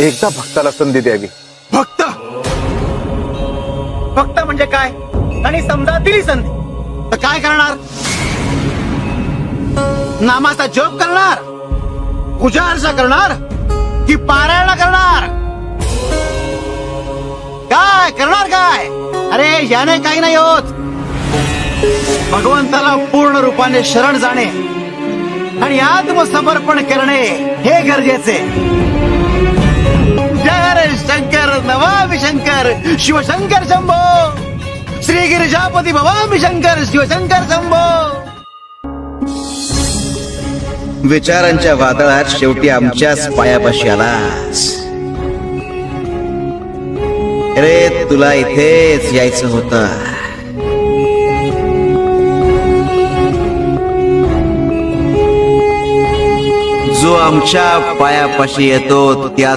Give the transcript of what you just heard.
एकदा भक्ताला संधी द्यावी. भक्त भक्त म्हणजे काय? आणि समजा दिली संधी तर काय करणार? नामाचा जप करणार, पूजा अर्चा करणार की पारायण करणार? काय करणार? काय? अरे याने काही नाही होत. भगवंताला पूर्ण रूपाने शरण जाणे आणि आत्मसमर्पण करणे हे गरजेचे. जय हरे शंकर नमामि शंकर शिवशंकर शंभो, श्री गिरिजापती भवामी शंकर शिवशंकर शंभो. विचारांच्या वादळात शेवटी आमच्याच पायापाशी आलास. रे तुला इथेच यायचं होतं. जो आमच्या पायापाशी येतो त्या